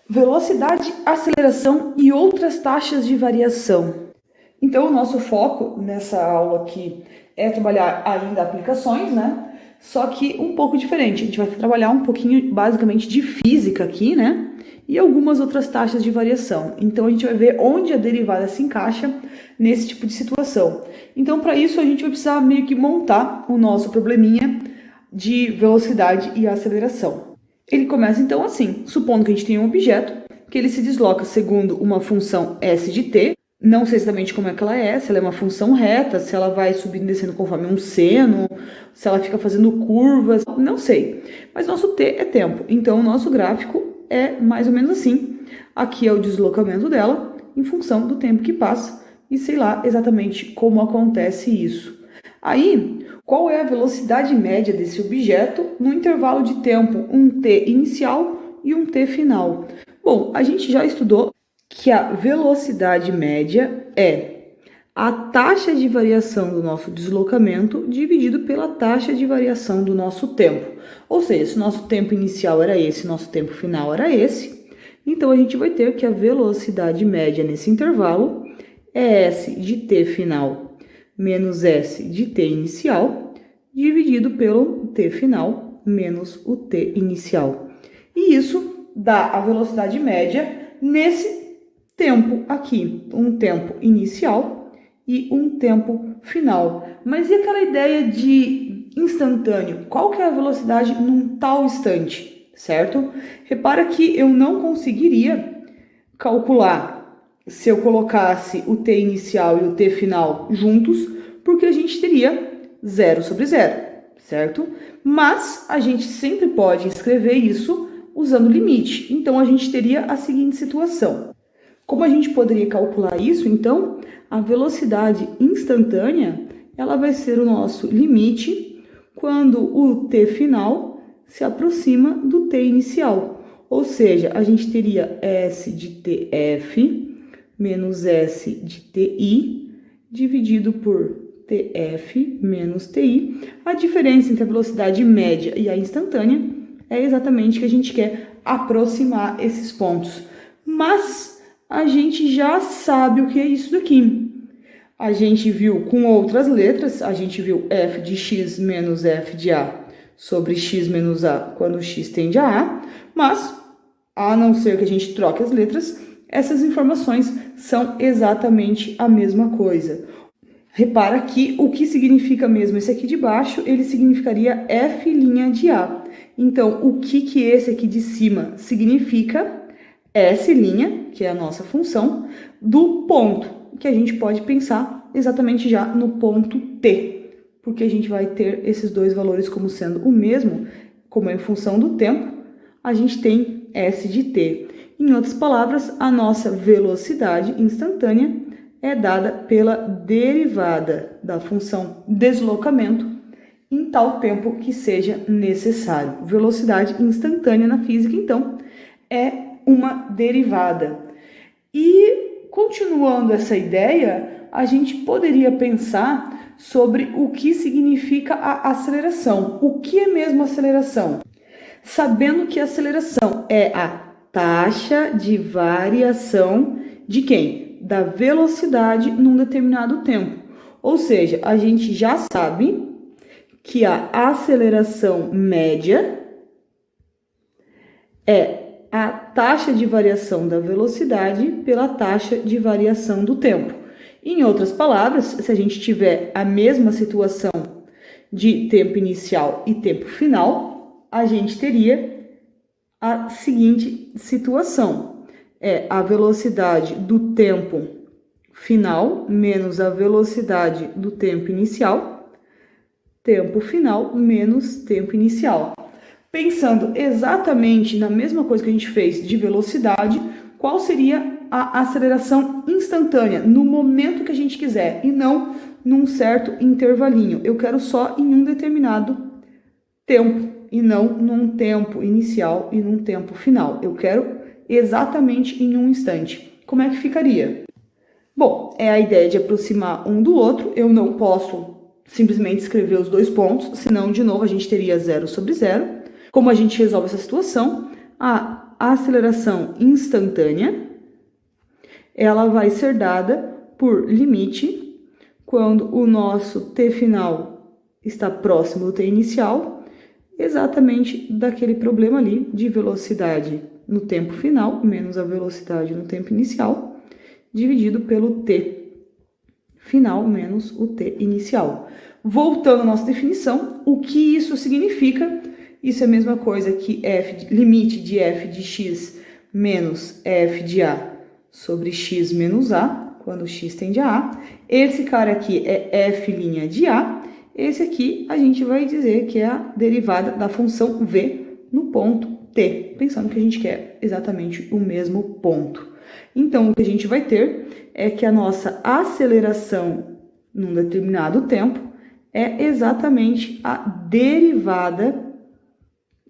Velocidade, aceleração e outras taxas de variação. Então, o nosso foco nessa aula aqui é trabalhar ainda aplicações, né? Só que um pouco diferente. A gente vai trabalhar um pouquinho, basicamente, de física aqui, né? E algumas outras taxas de variação. Então, a gente vai ver onde a derivada se encaixa nesse tipo de situação. Então, para isso, a gente vai precisar meio que montar o nosso probleminha de velocidade e aceleração. Ele começa então assim, supondo que a gente tem um objeto, que ele se desloca segundo uma função s de t, não sei exatamente como é que ela é, se ela é uma função reta, se ela vai subindo e descendo conforme um seno, se ela fica fazendo curvas, não sei. Mas nosso t é tempo, então o nosso gráfico é mais ou menos assim. Aqui é o deslocamento dela em função do tempo que passa e sei lá exatamente como acontece isso. Aí, qual é a velocidade média desse objeto no intervalo de tempo, um t inicial e um t final? Bom, a gente já estudou que a velocidade média é a taxa de variação do nosso deslocamento dividido pela taxa de variação do nosso tempo. Ou seja, se nosso tempo inicial era esse, nosso tempo final era esse, então a gente vai ter que a velocidade média nesse intervalo é s de t final menos s de t inicial, dividido pelo t final menos o t inicial. E isso dá a velocidade média nesse tempo aqui, um tempo inicial e um tempo final. Mas e aquela ideia de instantâneo? Qual que é a velocidade num tal instante, certo? Repara que eu não conseguiria calcular se eu colocasse o t inicial e o t final juntos, porque a gente teria 0 sobre 0, certo? Mas a gente sempre pode escrever isso usando limite. Então, a gente teria a seguinte situação. Como a gente poderia calcular isso, então, a velocidade instantânea, ela vai ser o nosso limite quando o t final se aproxima do t inicial. Ou seja, a gente teria s de tf menos s de ti, dividido por tf menos ti. A diferença entre a velocidade média e a instantânea é exatamente que a gente quer aproximar esses pontos. Mas a gente já sabe o que é isso daqui. A gente viu com outras letras, a gente viu f de x menos f de a sobre x menos a quando x tende a a, mas, a não ser que a gente troque as letras, essas informações são exatamente a mesma coisa. Repara que o que significa mesmo esse aqui de baixo, ele significaria f' de a. Então, o que esse aqui de cima significa? S', que é a nossa função, do ponto, que a gente pode pensar exatamente já no ponto t, porque a gente vai ter esses dois valores como sendo o mesmo, como é em função do tempo, a gente tem s de t. Em outras palavras, a nossa velocidade instantânea é dada pela derivada da função deslocamento em tal tempo que seja necessário. Velocidade instantânea na física, então, é uma derivada. E, continuando essa ideia, a gente poderia pensar sobre o que significa a aceleração. O que é mesmo aceleração? Sabendo que a aceleração é a taxa de variação de quem? Da velocidade num determinado tempo. Ou seja, a gente já sabe que a aceleração média é a taxa de variação da velocidade pela taxa de variação do tempo. Em outras palavras, se a gente tiver a mesma situação de tempo inicial e tempo final, a gente teria a seguinte situação, é a velocidade do tempo final menos a velocidade do tempo inicial, tempo final menos tempo inicial. Pensando exatamente na mesma coisa que a gente fez de velocidade, qual seria a aceleração instantânea no momento que a gente quiser e não num certo intervalinho. Eu quero só em um determinado tempo e não num tempo inicial e num tempo final. Eu quero exatamente em um instante. Como é que ficaria? Bom, é a ideia de aproximar um do outro. Eu não posso simplesmente escrever os dois pontos, senão, de novo, a gente teria 0 sobre 0. Como a gente resolve essa situação? A aceleração instantânea, ela vai ser dada por limite quando o nosso t final está próximo do t inicial, exatamente daquele problema ali de velocidade no tempo final menos a velocidade no tempo inicial, dividido pelo t final menos o t inicial. Voltando à nossa definição, o que isso significa? Isso é a mesma coisa que limite de f de x menos f de a sobre x menos a, quando x tende a a. Esse cara aqui é f' de a. Esse aqui a gente vai dizer que é a derivada da função v no ponto t, pensando que a gente quer exatamente o mesmo ponto. Então, o que a gente vai ter é que a nossa aceleração num determinado tempo é exatamente a derivada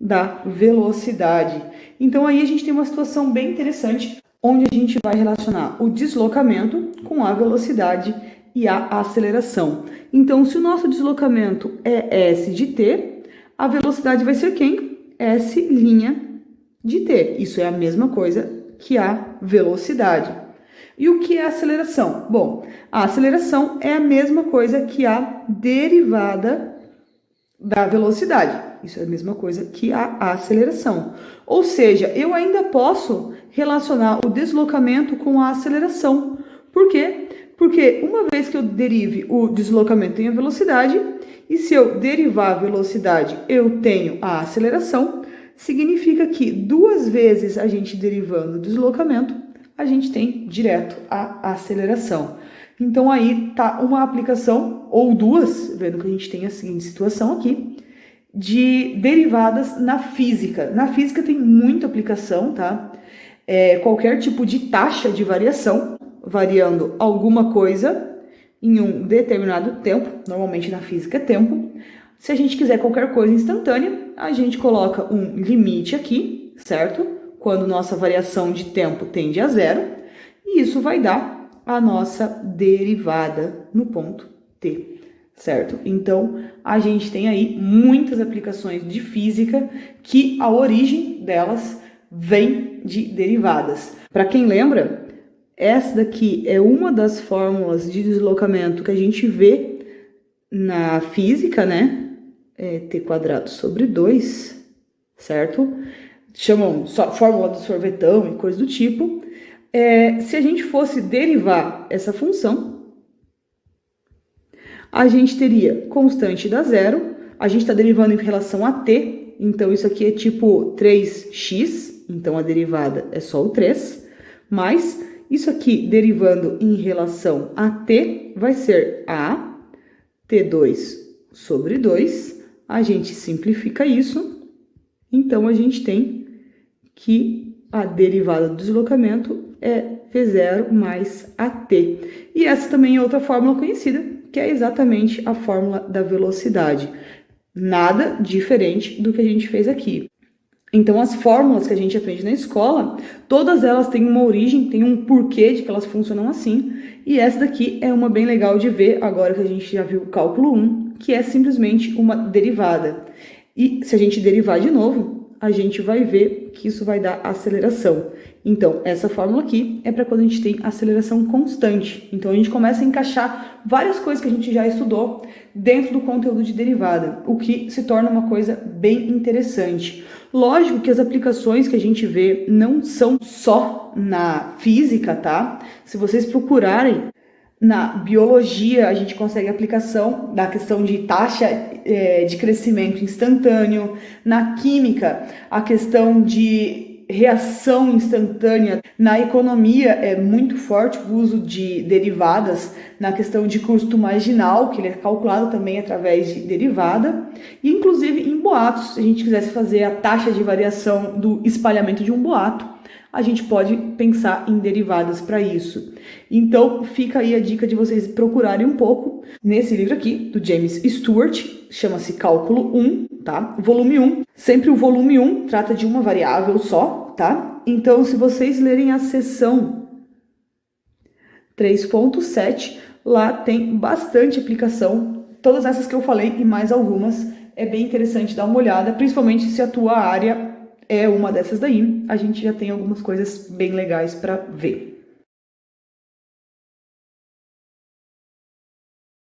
da velocidade. Então, aí a gente tem uma situação bem interessante, onde a gente vai relacionar o deslocamento com a velocidade e a aceleração. Então, se o nosso deslocamento é s de t, a velocidade vai ser quem? S' de t. Isso é a mesma coisa que a velocidade. E o que é a aceleração? Bom, a aceleração é a mesma coisa que a derivada da velocidade. Isso é a mesma coisa que a aceleração. Ou seja, eu ainda posso relacionar o deslocamento com a aceleração. Por quê? Porque uma vez que eu derive o deslocamento, tenho a velocidade, e se eu derivar a velocidade, eu tenho a aceleração, significa que duas vezes a gente derivando o deslocamento, a gente tem direto a aceleração. Então aí tá uma aplicação, ou duas, vendo que a gente tem a seguinte situação aqui, de derivadas na física. Na física tem muita aplicação, tá? Qualquer tipo de taxa de variação, variando alguma coisa em um determinado tempo, normalmente na física é tempo. Se a gente quiser qualquer coisa instantânea, a gente coloca um limite aqui, certo? Quando nossa variação de tempo tende a zero, e isso vai dar a nossa derivada no ponto t, certo? Então, a gente tem aí muitas aplicações de física que a origem delas vem de derivadas. Para quem lembra, essa daqui é uma das fórmulas de deslocamento que a gente vê na física, né? T² sobre 2, certo? Chamam fórmula do sorvetão e coisa do tipo. Se a gente fosse derivar essa função, a gente teria constante da zero, a gente está derivando em relação a t, então isso aqui é tipo 3x, então a derivada é só o 3, mas isso aqui derivando em relação a t vai ser a t2 sobre 2, a gente simplifica isso, então a gente tem que a derivada do deslocamento é v0 mais at. E essa também é outra fórmula conhecida, que é exatamente a fórmula da velocidade. Nada diferente do que a gente fez aqui. Então, as fórmulas que a gente aprende na escola, todas elas têm uma origem, têm um porquê de que elas funcionam assim. E essa daqui é uma bem legal de ver, agora que a gente já viu o cálculo 1, que é simplesmente uma derivada. E se a gente derivar de novo, a gente vai ver que isso vai dar aceleração. Então, essa fórmula aqui é para quando a gente tem aceleração constante. Então, a gente começa a encaixar várias coisas que a gente já estudou dentro do conteúdo de derivada, o que se torna uma coisa bem interessante. Lógico que as aplicações que a gente vê não são só na física, tá? Se vocês procurarem na biologia, a gente consegue aplicação da questão de taxa de crescimento instantâneo. Na química, a questão de reação instantânea. Na economia, é muito forte o uso de derivadas na questão de custo marginal, que ele é calculado também através de derivada. E, inclusive, em boatos, se a gente quisesse fazer a taxa de variação do espalhamento de um boato, a gente pode pensar em derivadas para isso. Então, fica aí a dica de vocês procurarem um pouco nesse livro aqui, do James Stewart, chama-se Cálculo 1, tá? Volume 1. Sempre o volume 1 trata de uma variável só, tá? Então, se vocês lerem a seção 3.7, lá tem bastante aplicação. Todas essas que eu falei e mais algumas, é bem interessante dar uma olhada, principalmente se a tua área é uma dessas daí, a gente já tem algumas coisas bem legais para ver.